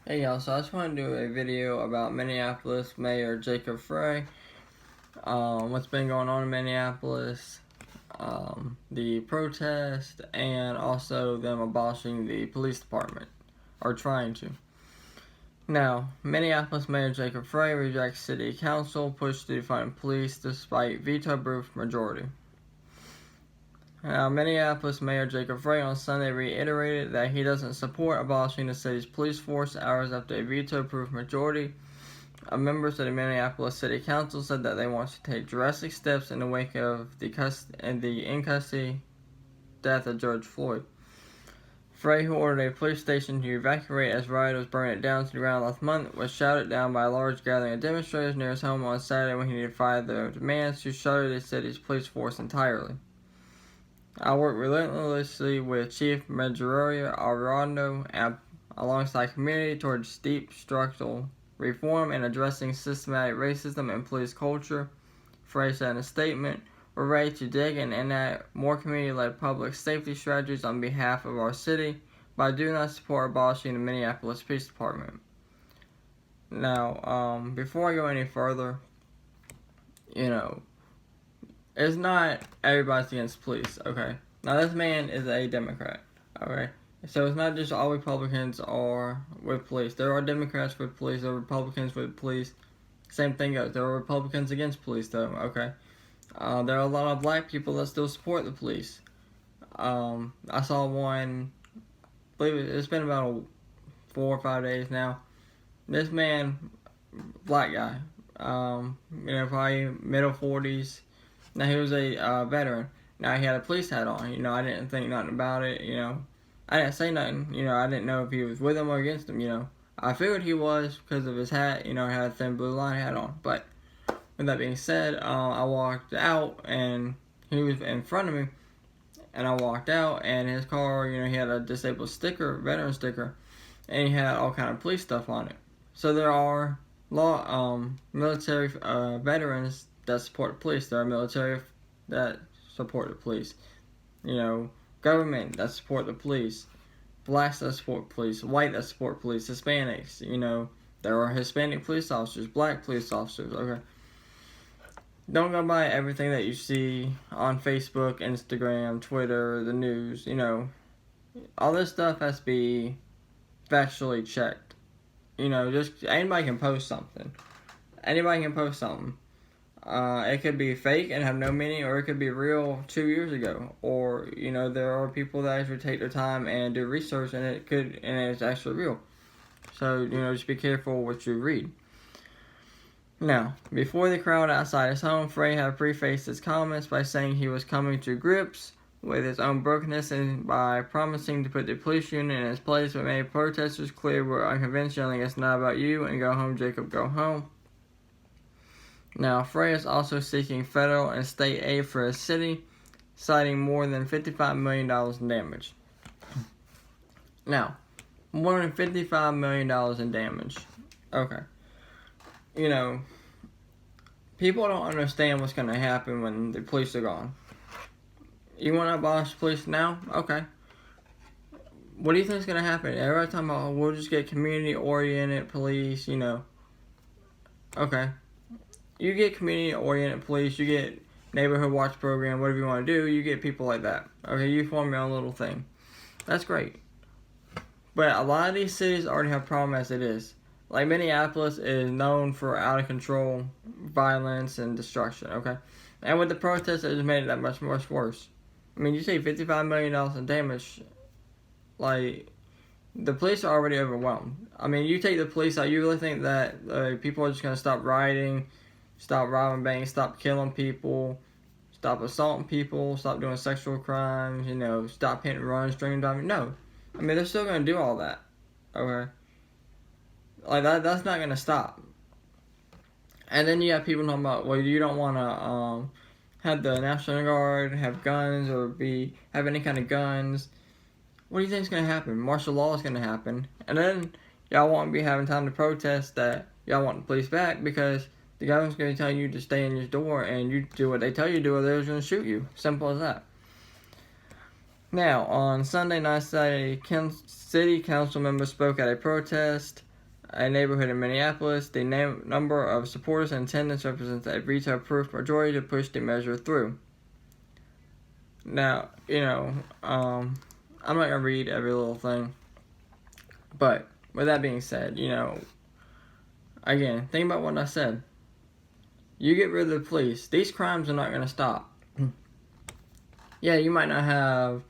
Hey y'all, so I just want to do a video about Minneapolis Mayor Jacob Frey, what's been going on in Minneapolis, the protest, and also them abolishing the police department, or trying to. Now, Minneapolis Mayor Jacob Frey rejects city council push to defund police despite veto-proof majority. Now, Minneapolis Mayor Jacob Frey on Sunday reiterated that he doesn't support abolishing the city's police force hours after a veto-proof majority of members of the Minneapolis City Council said that they want to take drastic steps in the wake of the in-custody death of George Floyd. Frey, who ordered a police station to evacuate as rioters burned it down to the ground last month, was shouted down by a large gathering of demonstrators near his home on Saturday when he defied their demands to shutter the city's police force entirely. I work relentlessly with Chief Medjugorje Arredondo alongside community towards deep structural reform and addressing systematic racism and police culture, Frey said in a statement. We're ready to dig and enact more community-led public safety strategies on behalf of our city, but I do not support abolishing the Minneapolis Police Department. Now, before I go any further, it's not everybody's against police, okay? Now, this man is a Democrat, okay? So it's not just all Republicans are with police. There are Democrats with police, there are Republicans with police. Same thing goes. There are Republicans against police, though, okay? There are a lot of black people that still support the police. I saw one, I believe it's been about 4 or 5 days now. This man, black guy, probably middle 40s. Now, he was a veteran. Now, he had a police hat on. I didn't think nothing about it, I didn't say nothing. I didn't know if he was with him or against him, I figured he was because of his hat. He had a thin blue line hat on. But with that being said, I walked out, and he was in front of me. And I walked out, and his car, he had a disabled sticker, veteran sticker, and he had all kind of police stuff on it. So there are military veterans that support the police. There are military that support the police. Government that support the police. Blacks that support police. White that support police. Hispanics. There are Hispanic police officers. Black police officers. Okay. Don't go by everything that you see on Facebook, Instagram, Twitter, the news. All this stuff has to be factually checked. Just anybody can post something. Anybody can post something. It could be fake and have no meaning, or it could be real 2 years ago. Or, there are people that actually take their time and do research, and it's actually real. So, just be careful what you read. Now, before the crowd outside his home, Frey had prefaced his comments by saying he was coming to grips with his own brokenness and by promising to put the police unit in its place, but made protesters clear we're unconvinced, yelling, "It's not about you," and "Go home, Jacob, go home." Now, Frey is also seeking federal and state aid for his city, citing more than $55 million in damage. Now, more than $55 million in damage. Okay. People don't understand what's going to happen when the police are gone. You want to abolish the police now? Okay. What do you think is going to happen? Every time, we'll just get community-oriented police, Okay. You get community-oriented police, you get neighborhood watch program, whatever you want to do, you get people like that. Okay, you form your own little thing. That's great. But a lot of these cities already have problems as it is. Like Minneapolis is known for out-of-control violence and destruction, okay? And with the protests, it just made it that much worse. I mean, you say $55 million in damage, like, the police are already overwhelmed. I mean, you take the police out, you really think that people are just going to stop rioting, stop robbing banks, stop killing people, stop assaulting people, stop doing sexual crimes, stop hit and run, string driving? No. I mean, they're still going to do all that, okay? Like, that's not going to stop. And then you have people talking about, well, you don't want to have the National Guard have guns or have any kind of guns. What do you think is going to happen? Martial law is going to happen. And then y'all won't be having time to protest that y'all want the police back because the government's going to tell you to stay in your door and you do what they tell you to do or they're going to shoot you. Simple as that. Now, on Sunday night, city council members spoke at a protest a neighborhood in Minneapolis. The number of supporters and attendance represents a veto-proof majority to push the measure through. Now, I'm not going to read every little thing, but with that being said, again, think about what I said. You get rid of the police, these crimes are not going to stop. Yeah, you might not have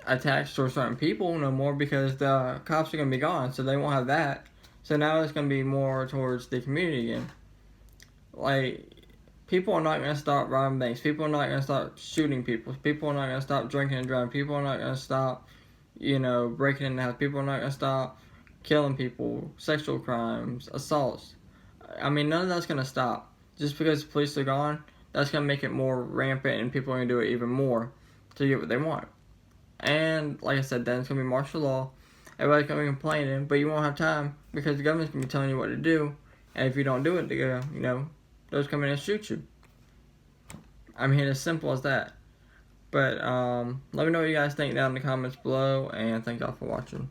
attacks towards certain people no more because the cops are going to be gone, so they won't have that. So now it's going to be more towards the community again. Like, people are not going to stop robbing banks. People are not going to stop shooting people. People are not going to stop drinking and driving. People are not going to stop, breaking in the house. People are not going to stop killing people, sexual crimes, assaults. I mean, none of that's going to stop. Just because the police are gone, that's going to make it more rampant and people are going to do it even more to get what they want. And, like I said, then it's going to be martial law. Everybody's going to be complaining, but you won't have time because the government's going to be telling you what to do. And if you don't do it, they'll come in and shoot you. I mean, as simple as that. But let me know what you guys think down in the comments below, and thank y'all for watching.